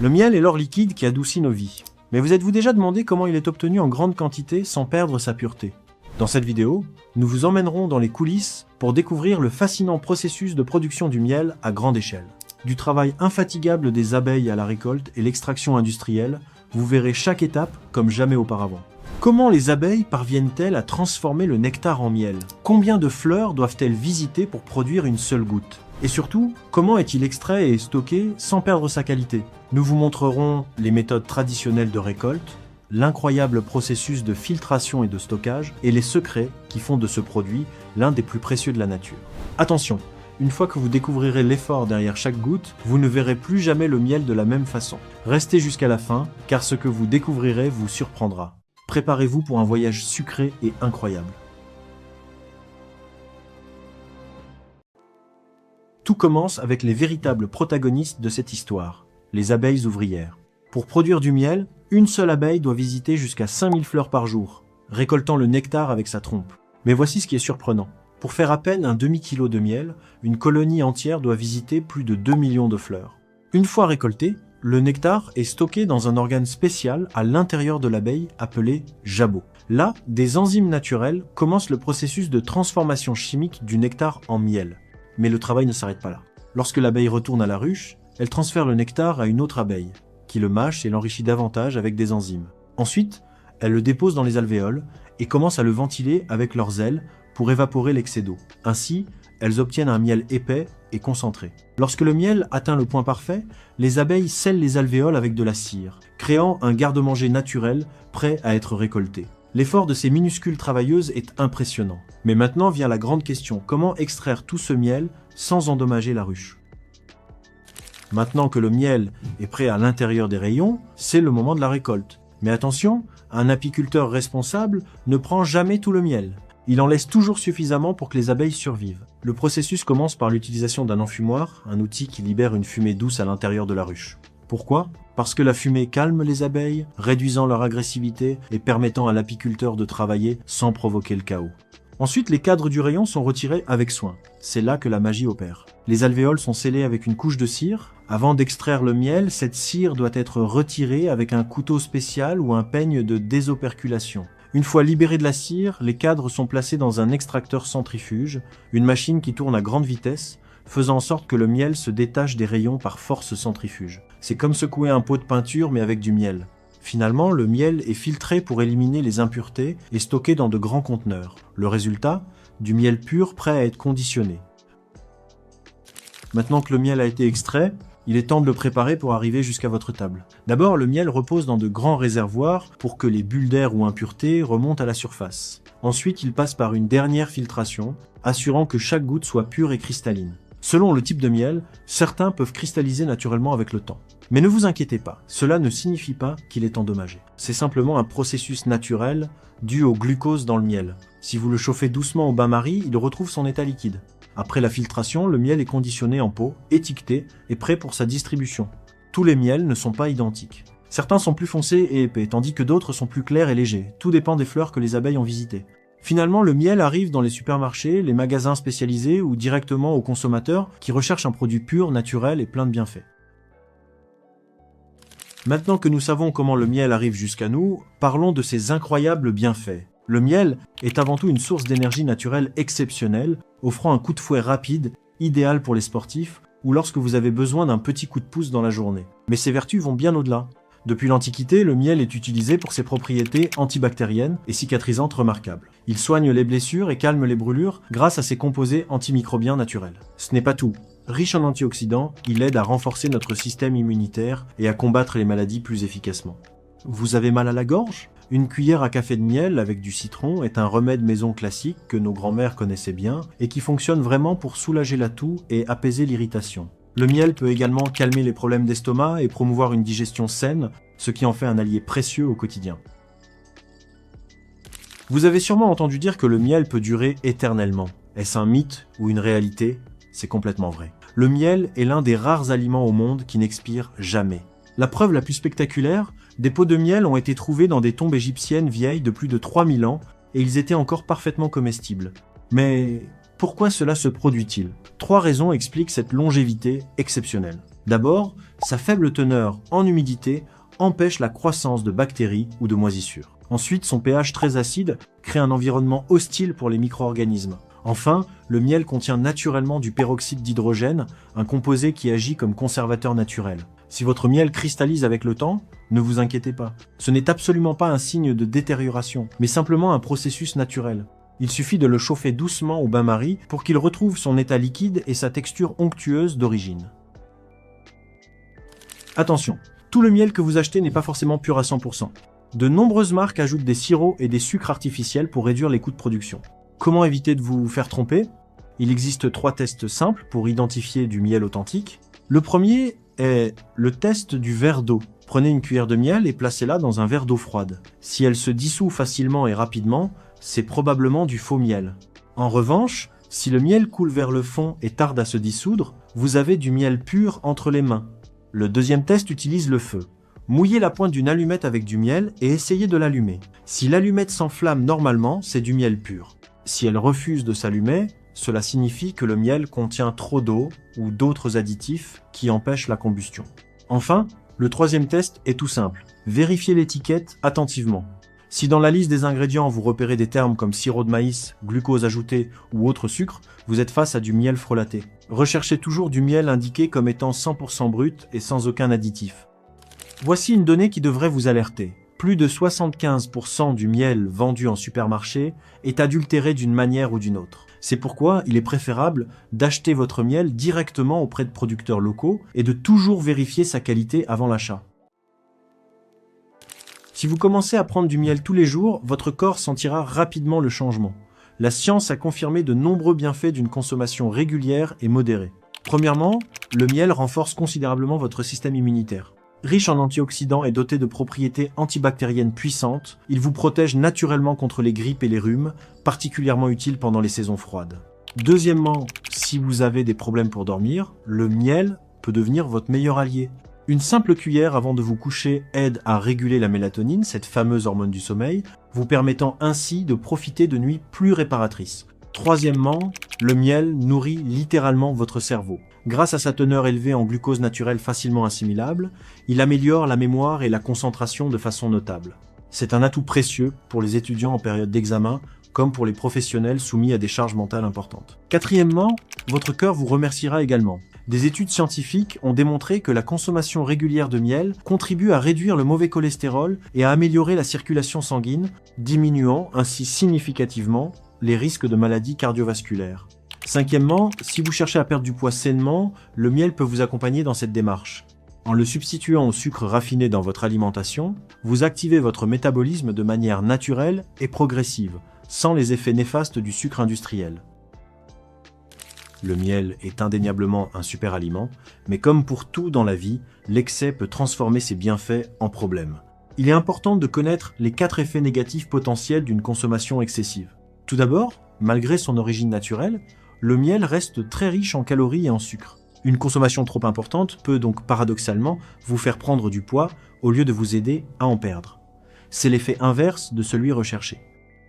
Le miel est l'or liquide qui adoucit nos vies. Mais vous êtes-vous déjà demandé comment il est obtenu en grande quantité sans perdre sa pureté? Dans cette vidéo, nous vous emmènerons dans les coulisses pour découvrir le fascinant processus de production du miel à grande échelle. Du travail infatigable des abeilles à la récolte et l'extraction industrielle, vous verrez chaque étape comme jamais auparavant. Comment les abeilles parviennent-elles à transformer le nectar en miel? Combien de fleurs doivent-elles visiter pour produire une seule goutte? Et surtout, comment est-il extrait et stocké sans perdre sa qualité? Nous vous montrerons les méthodes traditionnelles de récolte, l'incroyable processus de filtration et de stockage, et les secrets qui font de ce produit l'un des plus précieux de la nature. Attention, une fois que vous découvrirez l'effort derrière chaque goutte, vous ne verrez plus jamais le miel de la même façon. Restez jusqu'à la fin, car ce que vous découvrirez vous surprendra. Préparez-vous pour un voyage sucré et incroyable. Tout commence avec les véritables protagonistes de cette histoire, les abeilles ouvrières. Pour produire du miel, une seule abeille doit visiter jusqu'à 5000 fleurs par jour, récoltant le nectar avec sa trompe. Mais voici ce qui est surprenant. Pour faire à peine un demi-kilo de miel, une colonie entière doit visiter plus de 2 millions de fleurs. Une fois récolté, le nectar est stocké dans un organe spécial à l'intérieur de l'abeille appelé jabot. Là, des enzymes naturelles commencent le processus de transformation chimique du nectar en miel. Mais le travail ne s'arrête pas là. Lorsque l'abeille retourne à la ruche, elle transfère le nectar à une autre abeille, qui le mâche et l'enrichit davantage avec des enzymes. Ensuite, elle le dépose dans les alvéoles et commence à le ventiler avec leurs ailes pour évaporer l'excès d'eau. Ainsi, elles obtiennent un miel épais et concentré. Lorsque le miel atteint le point parfait, les abeilles scellent les alvéoles avec de la cire, créant un garde-manger naturel prêt à être récolté. L'effort de ces minuscules travailleuses est impressionnant. Mais maintenant vient la grande question, comment extraire tout ce miel sans endommager la ruche? Maintenant que le miel est prêt à l'intérieur des rayons, c'est le moment de la récolte. Mais attention, un apiculteur responsable ne prend jamais tout le miel. Il en laisse toujours suffisamment pour que les abeilles survivent. Le processus commence par l'utilisation d'un enfumoir, un outil qui libère une fumée douce à l'intérieur de la ruche. Pourquoi? Parce que la fumée calme les abeilles, réduisant leur agressivité et permettant à l'apiculteur de travailler sans provoquer le chaos. Ensuite, les cadres du rayon sont retirés avec soin. C'est là que la magie opère. Les alvéoles sont scellées avec une couche de cire. Avant d'extraire le miel, cette cire doit être retirée avec un couteau spécial ou un peigne de désoperculation. Une fois libérés de la cire, les cadres sont placés dans un extracteur centrifuge, une machine qui tourne à grande vitesse, faisant en sorte que le miel se détache des rayons par force centrifuge. C'est comme secouer un pot de peinture mais avec du miel. Finalement, le miel est filtré pour éliminer les impuretés et stocké dans de grands conteneurs. Le résultat, du miel pur prêt à être conditionné. Maintenant que le miel a été extrait, il est temps de le préparer pour arriver jusqu'à votre table. D'abord, le miel repose dans de grands réservoirs pour que les bulles d'air ou impuretés remontent à la surface. Ensuite, il passe par une dernière filtration, assurant que chaque goutte soit pure et cristalline. Selon le type de miel, certains peuvent cristalliser naturellement avec le temps. Mais ne vous inquiétez pas, cela ne signifie pas qu'il est endommagé. C'est simplement un processus naturel dû au glucose dans le miel. Si vous le chauffez doucement au bain-marie, il retrouve son état liquide. Après la filtration, le miel est conditionné en pot, étiqueté et prêt pour sa distribution. Tous les miels ne sont pas identiques. Certains sont plus foncés et épais, tandis que d'autres sont plus clairs et légers. Tout dépend des fleurs que les abeilles ont visitées. Finalement, le miel arrive dans les supermarchés, les magasins spécialisés ou directement aux consommateurs qui recherchent un produit pur, naturel et plein de bienfaits. Maintenant que nous savons comment le miel arrive jusqu'à nous, parlons de ses incroyables bienfaits. Le miel est avant tout une source d'énergie naturelle exceptionnelle, offrant un coup de fouet rapide, idéal pour les sportifs, ou lorsque vous avez besoin d'un petit coup de pouce dans la journée. Mais ses vertus vont bien au-delà. Depuis l'Antiquité, le miel est utilisé pour ses propriétés antibactériennes et cicatrisantes remarquables. Il soigne les blessures et calme les brûlures grâce à ses composés antimicrobiens naturels. Ce n'est pas tout. Riche en antioxydants, il aide à renforcer notre système immunitaire et à combattre les maladies plus efficacement. Vous avez mal à la gorge? Une cuillère à café de miel avec du citron est un remède maison classique que nos grands-mères connaissaient bien et qui fonctionne vraiment pour soulager la toux et apaiser l'irritation. Le miel peut également calmer les problèmes d'estomac et promouvoir une digestion saine, ce qui en fait un allié précieux au quotidien. Vous avez sûrement entendu dire que le miel peut durer éternellement. Est-ce un mythe ou une réalité? C'est complètement vrai. Le miel est l'un des rares aliments au monde qui n'expire jamais. La preuve la plus spectaculaire, des pots de miel ont été trouvés dans des tombes égyptiennes vieilles de plus de 3000 ans et ils étaient encore parfaitement comestibles. Mais pourquoi cela se produit-il? 3 raisons expliquent cette longévité exceptionnelle. D'abord, sa faible teneur en humidité empêche la croissance de bactéries ou de moisissures. Ensuite, son pH très acide crée un environnement hostile pour les micro-organismes. Enfin, le miel contient naturellement du peroxyde d'hydrogène, un composé qui agit comme conservateur naturel. Si votre miel cristallise avec le temps, ne vous inquiétez pas. Ce n'est absolument pas un signe de détérioration, mais simplement un processus naturel. Il suffit de le chauffer doucement au bain-marie pour qu'il retrouve son état liquide et sa texture onctueuse d'origine. Attention, tout le miel que vous achetez n'est pas forcément pur à 100%. De nombreuses marques ajoutent des sirops et des sucres artificiels pour réduire les coûts de production. Comment éviter de vous faire tromper? Il existe 3 tests simples pour identifier du miel authentique. Le premier est le test du verre d'eau. Prenez une cuillère de miel et placez-la dans un verre d'eau froide. Si elle se dissout facilement et rapidement, c'est probablement du faux miel. En revanche, si le miel coule vers le fond et tarde à se dissoudre, vous avez du miel pur entre les mains. Le deuxième test utilise le feu. Mouillez la pointe d'une allumette avec du miel et essayez de l'allumer. Si l'allumette s'enflamme normalement, c'est du miel pur. Si elle refuse de s'allumer, cela signifie que le miel contient trop d'eau ou d'autres additifs qui empêchent la combustion. Enfin, le troisième test est tout simple. Vérifiez l'étiquette attentivement. Si dans la liste des ingrédients vous repérez des termes comme sirop de maïs, glucose ajouté ou autre sucre, vous êtes face à du miel frelaté. Recherchez toujours du miel indiqué comme étant 100% brut et sans aucun additif. Voici une donnée qui devrait vous alerter. Plus de 75% du miel vendu en supermarché est adultéré d'une manière ou d'une autre. C'est pourquoi il est préférable d'acheter votre miel directement auprès de producteurs locaux et de toujours vérifier sa qualité avant l'achat. Si vous commencez à prendre du miel tous les jours, votre corps sentira rapidement le changement. La science a confirmé de nombreux bienfaits d'une consommation régulière et modérée. Premièrement, le miel renforce considérablement votre système immunitaire. Riche en antioxydants et doté de propriétés antibactériennes puissantes, il vous protège naturellement contre les grippes et les rhumes, particulièrement utiles pendant les saisons froides. Deuxièmement, si vous avez des problèmes pour dormir, le miel peut devenir votre meilleur allié. Une simple cuillère avant de vous coucher aide à réguler la mélatonine, cette fameuse hormone du sommeil, vous permettant ainsi de profiter de nuits plus réparatrices. Troisièmement, le miel nourrit littéralement votre cerveau. Grâce à sa teneur élevée en glucose naturel facilement assimilable, il améliore la mémoire et la concentration de façon notable. C'est un atout précieux pour les étudiants en période d'examen, comme pour les professionnels soumis à des charges mentales importantes. Quatrièmement, votre cœur vous remerciera également. Des études scientifiques ont démontré que la consommation régulière de miel contribue à réduire le mauvais cholestérol et à améliorer la circulation sanguine, diminuant ainsi significativement les risques de maladies cardiovasculaires. Cinquièmement, si vous cherchez à perdre du poids sainement, le miel peut vous accompagner dans cette démarche. En le substituant au sucre raffiné dans votre alimentation, vous activez votre métabolisme de manière naturelle et progressive, sans les effets néfastes du sucre industriel. Le miel est indéniablement un super aliment, mais comme pour tout dans la vie, l'excès peut transformer ses bienfaits en problèmes. Il est important de connaître les 4 effets négatifs potentiels d'une consommation excessive. Tout d'abord, malgré son origine naturelle, le miel reste très riche en calories et en sucre. Une consommation trop importante peut donc paradoxalement vous faire prendre du poids au lieu de vous aider à en perdre. C'est l'effet inverse de celui recherché.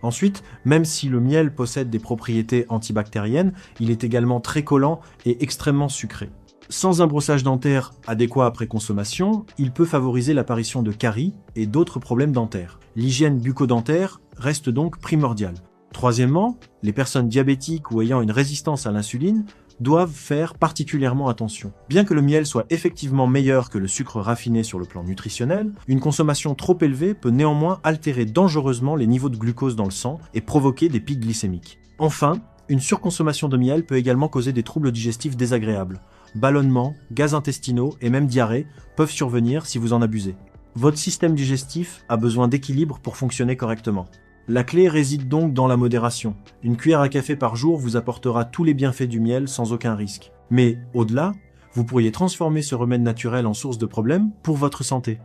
Ensuite, même si le miel possède des propriétés antibactériennes, il est également très collant et extrêmement sucré. Sans un brossage dentaire adéquat après consommation, il peut favoriser l'apparition de caries et d'autres problèmes dentaires. L'hygiène bucco-dentaire reste donc primordiale. Troisièmement, les personnes diabétiques ou ayant une résistance à l'insuline doivent faire particulièrement attention. Bien que le miel soit effectivement meilleur que le sucre raffiné sur le plan nutritionnel, une consommation trop élevée peut néanmoins altérer dangereusement les niveaux de glucose dans le sang et provoquer des pics glycémiques. Enfin, une surconsommation de miel peut également causer des troubles digestifs désagréables. Ballonnements, gaz intestinaux et même diarrhée peuvent survenir si vous en abusez. Votre système digestif a besoin d'équilibre pour fonctionner correctement. La clé réside donc dans la modération. Une cuillère à café par jour vous apportera tous les bienfaits du miel sans aucun risque. Mais au-delà, vous pourriez transformer ce remède naturel en source de problèmes pour votre santé.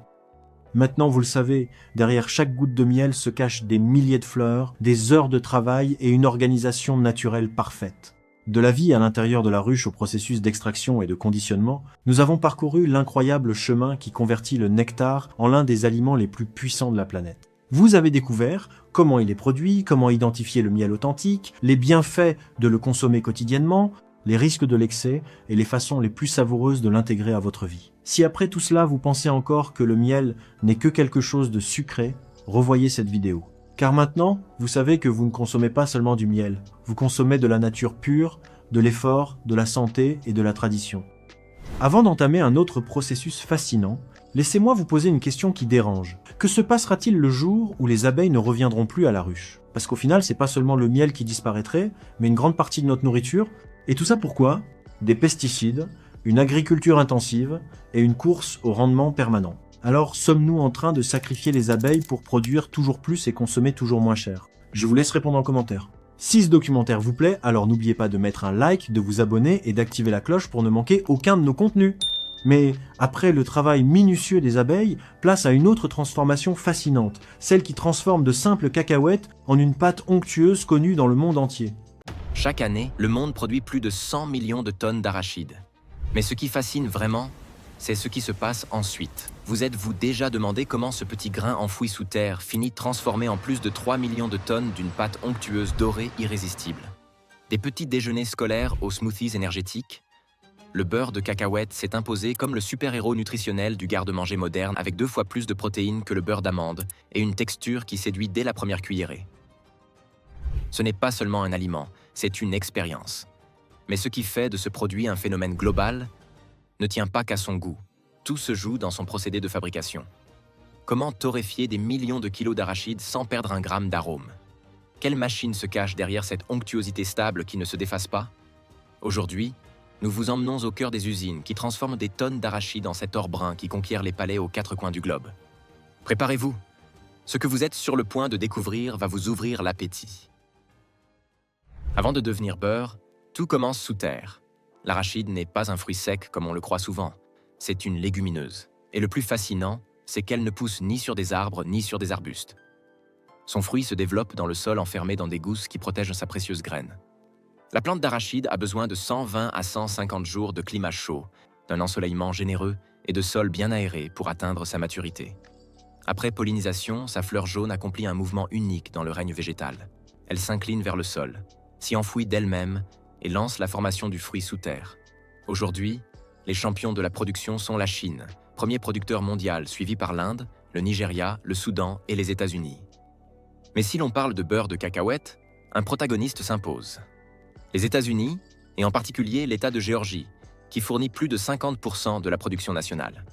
Maintenant, vous le savez, derrière chaque goutte de miel se cachent des milliers de fleurs, des heures de travail et une organisation naturelle parfaite. De la vie à l'intérieur de la ruche au processus d'extraction et de conditionnement, nous avons parcouru l'incroyable chemin qui convertit le nectar en l'un des aliments les plus puissants de la planète. Vous avez découvert comment il est produit, comment identifier le miel authentique, les bienfaits de le consommer quotidiennement, les risques de l'excès et les façons les plus savoureuses de l'intégrer à votre vie. Si après tout cela vous pensez encore que le miel n'est que quelque chose de sucré, revoyez cette vidéo. Car maintenant, vous savez que vous ne consommez pas seulement du miel, vous consommez de la nature pure, de l'effort, de la santé et de la tradition. Avant d'entamer un autre processus fascinant, laissez-moi vous poser une question qui dérange. Que se passera-t-il le jour où les abeilles ne reviendront plus à la ruche? Parce qu'au final, c'est pas seulement le miel qui disparaîtrait, mais une grande partie de notre nourriture. Et tout ça pourquoi? Des pesticides, une agriculture intensive et une course au rendement permanent. Alors, sommes-nous en train de sacrifier les abeilles pour produire toujours plus et consommer toujours moins cher? Je vous laisse répondre en commentaire. Si ce documentaire vous plaît, alors n'oubliez pas de mettre un like, de vous abonner et d'activer la cloche pour ne manquer aucun de nos contenus. Mais après le travail minutieux des abeilles, place à une autre transformation fascinante, celle qui transforme de simples cacahuètes en une pâte onctueuse connue dans le monde entier. Chaque année, le monde produit plus de 100 millions de tonnes d'arachides. Mais ce qui fascine vraiment, c'est ce qui se passe ensuite. Vous êtes-vous déjà demandé comment ce petit grain enfoui sous terre finit transformé en plus de 3 millions de tonnes d'une pâte onctueuse dorée irrésistible? Des petits déjeuners scolaires aux smoothies énergétiques, le beurre de cacahuète s'est imposé comme le super-héros nutritionnel du garde-manger moderne avec 2 fois plus de protéines que le beurre d'amande et une texture qui séduit dès la première cuillerée. Ce n'est pas seulement un aliment, c'est une expérience. Mais ce qui fait de ce produit un phénomène global ne tient pas qu'à son goût. Tout se joue dans son procédé de fabrication. Comment torréfier des millions de kilos d'arachides sans perdre un gramme d'arôme? Quelle machine se cache derrière cette onctuosité stable qui ne se déface pas? Aujourd'hui, nous vous emmenons au cœur des usines qui transforment des tonnes d'arachides en cet or brun qui conquiert les palais aux 4 coins du globe. Préparez-vous. Ce que vous êtes sur le point de découvrir va vous ouvrir l'appétit. Avant de devenir beurre, tout commence sous terre. L'arachide n'est pas un fruit sec comme on le croit souvent. C'est une légumineuse. Et le plus fascinant, c'est qu'elle ne pousse ni sur des arbres ni sur des arbustes. Son fruit se développe dans le sol enfermé dans des gousses qui protègent sa précieuse graine. La plante d'arachide a besoin de 120 à 150 jours de climat chaud, d'un ensoleillement généreux et de sol bien aéré pour atteindre sa maturité. Après pollinisation, sa fleur jaune accomplit un mouvement unique dans le règne végétal. Elle s'incline vers le sol, s'y enfouit d'elle-même et lance la formation du fruit sous terre. Aujourd'hui, les champions de la production sont la Chine, premier producteur mondial suivi par l'Inde, le Nigeria, le Soudan et les États-Unis. Mais si l'on parle de beurre de cacahuète, un protagoniste s'impose. Les États-Unis, et en particulier l'État de Géorgie, qui fournit plus de 50% de la production nationale.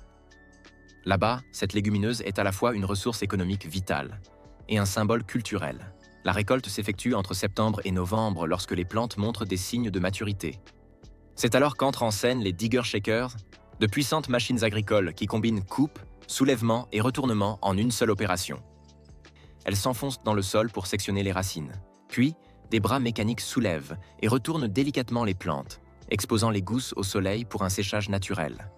Là-bas, cette légumineuse est à la fois une ressource économique vitale et un symbole culturel. La récolte s'effectue entre septembre et novembre lorsque les plantes montrent des signes de maturité. C'est alors qu'entrent en scène les digger shakers, de puissantes machines agricoles qui combinent coupe, soulèvement et retournement en une seule opération. Elles s'enfoncent dans le sol pour sectionner les racines. Puis, des bras mécaniques soulèvent et retournent délicatement les plantes, exposant les gousses au soleil pour un séchage naturel.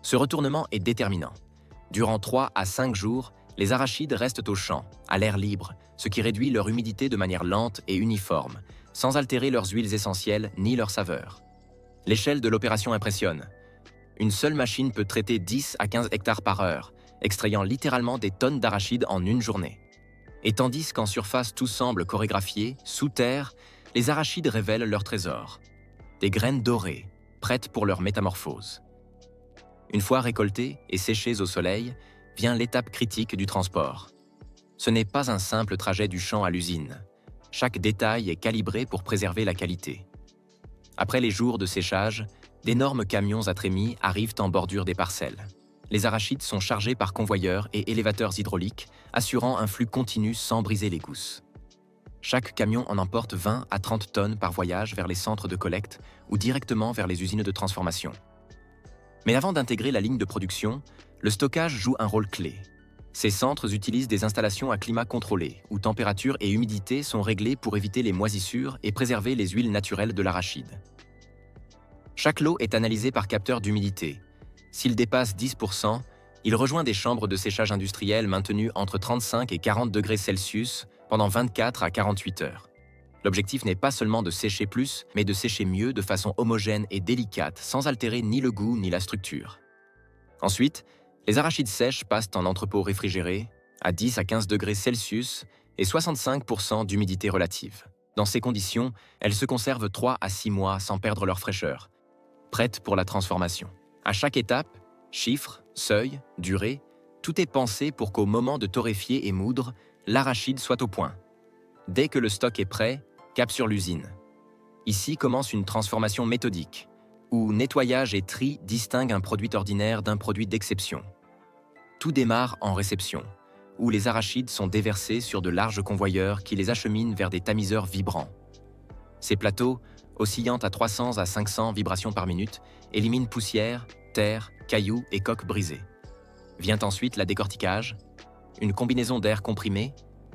Ce retournement est déterminant. Durant 3 à 5 jours, les arachides restent au champ, à l'air libre, ce qui réduit leur humidité de manière lente et uniforme, sans altérer leurs huiles essentielles ni leur saveur. L'échelle de l'opération impressionne. Une seule machine peut traiter 10 à 15 hectares par heure, extrayant littéralement des tonnes d'arachides en une journée. Et tandis qu'en surface tout semble chorégraphié, sous terre, les arachides révèlent leur trésor. Des graines dorées, prêtes pour leur métamorphose. Une fois récoltées et séchées au soleil, vient l'étape critique du transport. Ce n'est pas un simple trajet du champ à l'usine. Chaque détail est calibré pour préserver la qualité. Après les jours de séchage, d'énormes camions à trémies arrivent en bordure des parcelles. Les arachides sont chargés par convoyeurs et élévateurs hydrauliques, assurant un flux continu sans briser les gousses. Chaque camion en emporte 20 à 30 tonnes par voyage vers les centres de collecte ou directement vers les usines de transformation. Mais avant d'intégrer la ligne de production, le stockage joue un rôle clé. Ces centres utilisent des installations à climat contrôlé, où température et humidité sont réglées pour éviter les moisissures et préserver les huiles naturelles de l'arachide. Chaque lot est analysé par capteur d'humidité. S'il dépasse 10%, il rejoint des chambres de séchage industrielles maintenues entre 35 et 40 degrés Celsius pendant 24 à 48 heures. L'objectif n'est pas seulement de sécher plus, mais de sécher mieux de façon homogène et délicate, sans altérer ni le goût ni la structure. Ensuite, les arachides sèches passent en entrepôt réfrigéré à 10 à 15 degrés Celsius et 65% d'humidité relative. Dans ces conditions, elles se conservent 3 à 6 mois sans perdre leur fraîcheur, prêtes pour la transformation. À chaque étape, chiffres, seuil, durée, tout est pensé pour qu'au moment de torréfier et moudre, l'arachide soit au point. Dès que le stock est prêt, cap sur l'usine. Ici commence une transformation méthodique, où nettoyage et tri distinguent un produit ordinaire d'un produit d'exception. Tout démarre en réception, où les arachides sont déversés sur de larges convoyeurs qui les acheminent vers des tamiseurs vibrants. Ces plateaux, oscillant à 300 à 500 vibrations par minute, éliminent poussière, terre, cailloux et coques brisées. Vient ensuite la décortiquage, une combinaison d'air comprimé,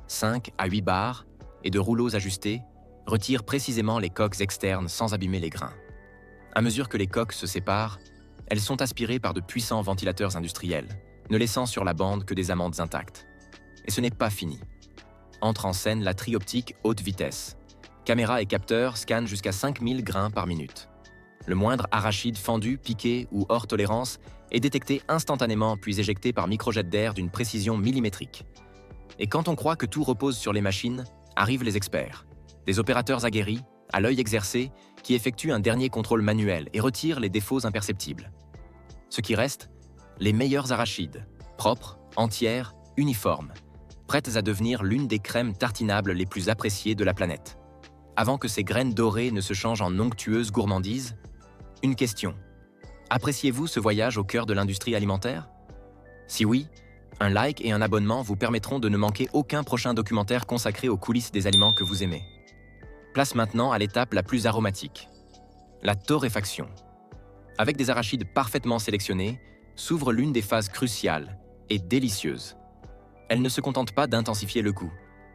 5 à 8 bars, et de rouleaux ajustés, retire précisément les coques externes sans abîmer les grains. À mesure que les coques se séparent, elles sont aspirées par de puissants ventilateurs industriels, ne laissant sur la bande que des amandes intactes. Et ce n'est pas fini. Entre en scène la tri-optique haute vitesse. Caméras et capteurs scannent jusqu'à 5000 grains par minute. Le moindre arachide fendu, piqué ou hors tolérance est détecté instantanément puis éjecté par microjets d'air d'une précision millimétrique. Et quand on croit que tout repose sur les machines, arrivent les experts. Des opérateurs aguerris, à l'œil exercé, qui effectuent un dernier contrôle manuel et retirent les défauts imperceptibles. Ce qui reste, les meilleurs arachides, propres, entières, uniformes, prêtes à devenir l'une des crèmes tartinables les plus appréciées de la planète. Avant que ces graines dorées ne se changent en onctueuses gourmandises, une question. Appréciez-vous ce voyage au cœur de l'industrie alimentaire? Si oui, un like et un abonnement vous permettront de ne manquer aucun prochain documentaire consacré aux coulisses des aliments que vous aimez. Place maintenant à l'étape la plus aromatique, la torréfaction. Avec des arachides parfaitement sélectionnés, s'ouvre l'une des phases cruciales et délicieuses. Elle ne se contente pas d'intensifier le goût.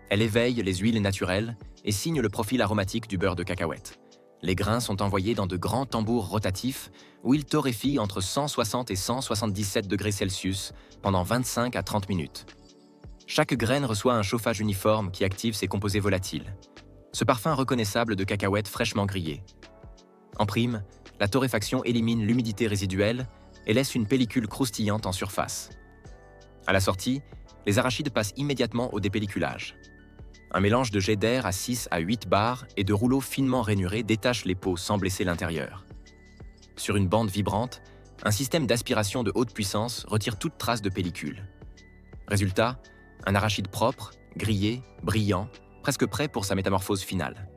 Elle éveille les huiles naturelles et signe le profil aromatique du beurre de cacahuète. Les grains sont envoyés dans de grands tambours rotatifs où ils torréfient entre 160 et 177 degrés Celsius pendant 25 à 30 minutes. Chaque graine reçoit un chauffage uniforme qui active ses composés volatiles. Ce parfum reconnaissable de cacahuètes fraîchement grillées. En prime, la torréfaction élimine l'humidité résiduelle et laisse une pellicule croustillante en surface. À la sortie, les arachides passent immédiatement au dépelliculage. Un mélange de jets d'air à 6 à 8 bars et de rouleaux finement rainurés détache les peaux sans blesser l'intérieur. Sur une bande vibrante, un système d'aspiration de haute puissance retire toute trace de pellicule. Résultat, un arachide propre, grillé, brillant, presque prêt pour sa métamorphose finale.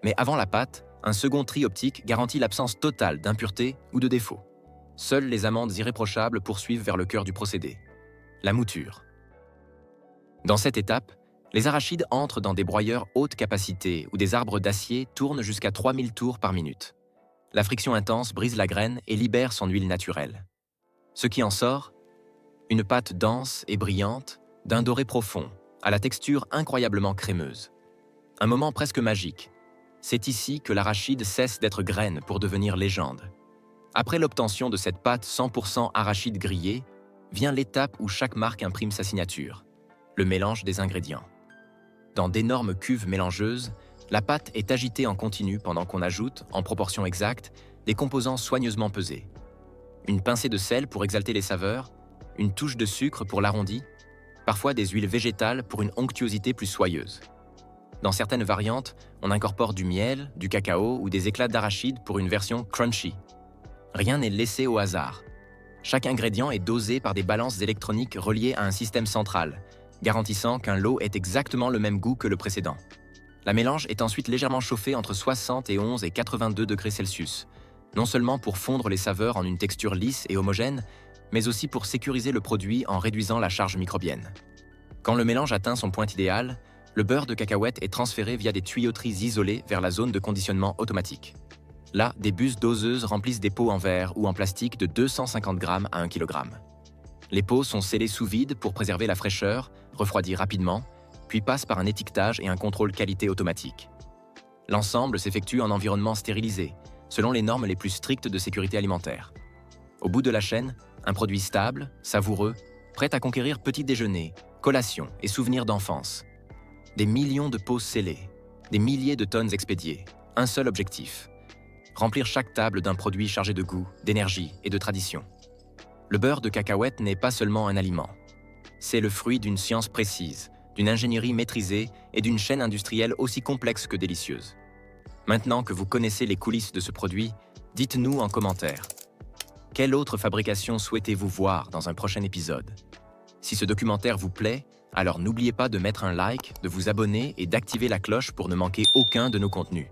Mais avant la pâte, un second tri optique garantit l'absence totale d'impuretés ou de défauts. Seules les amandes irréprochables poursuivent vers le cœur du procédé, la mouture. Dans cette étape, les arachides entrent dans des broyeurs haute capacité où des arbres d'acier tournent jusqu'à 3000 tours par minute. La friction intense brise la graine et libère son huile naturelle. Ce qui en sort, une pâte dense et brillante, d'un doré profond, à la texture incroyablement crémeuse. Un moment presque magique. C'est ici que l'arachide cesse d'être graine pour devenir légende. Après l'obtention de cette pâte 100% arachide grillée, vient l'étape où chaque marque imprime sa signature, le mélange des ingrédients. Dans d'énormes cuves mélangeuses, la pâte est agitée en continu pendant qu'on ajoute, en proportion exacte, des composants soigneusement pesés. Une pincée de sel pour exalter les saveurs, une touche de sucre pour l'arrondi, parfois des huiles végétales pour une onctuosité plus soyeuse. Dans certaines variantes, on incorpore du miel, du cacao ou des éclats d'arachide pour une version crunchy. Rien n'est laissé au hasard. Chaque ingrédient est dosé par des balances électroniques reliées à un système central, garantissant qu'un lot ait exactement le même goût que le précédent. La mélange est ensuite légèrement chauffée entre 71 et 82 degrés Celsius, non seulement pour fondre les saveurs en une texture lisse et homogène, mais aussi pour sécuriser le produit en réduisant la charge microbienne. Quand le mélange atteint son point idéal, le beurre de cacahuète est transféré via des tuyauteries isolées vers la zone de conditionnement automatique. Là, des buses doseuses remplissent des pots en verre ou en plastique de 250 grammes à 1 kg. Les pots sont scellés sous vide pour préserver la fraîcheur, refroidis rapidement, puis passent par un étiquetage et un contrôle qualité automatique. L'ensemble s'effectue en environnement stérilisé, selon les normes les plus strictes de sécurité alimentaire. Au bout de la chaîne, un produit stable, savoureux, prêt à conquérir petit déjeuner, collation et souvenirs d'enfance. Des millions de pots scellés, des milliers de tonnes expédiées, un seul objectif: remplir chaque table d'un produit chargé de goût, d'énergie et de tradition. Le beurre de cacahuète n'est pas seulement un aliment. C'est le fruit d'une science précise, d'une ingénierie maîtrisée et d'une chaîne industrielle aussi complexe que délicieuse. Maintenant que vous connaissez les coulisses de ce produit, dites-nous en commentaire. Quelle autre fabrication souhaitez-vous voir dans un prochain épisode? Si ce documentaire vous plaît, alors n'oubliez pas de mettre un like, de vous abonner et d'activer la cloche pour ne manquer aucun de nos contenus.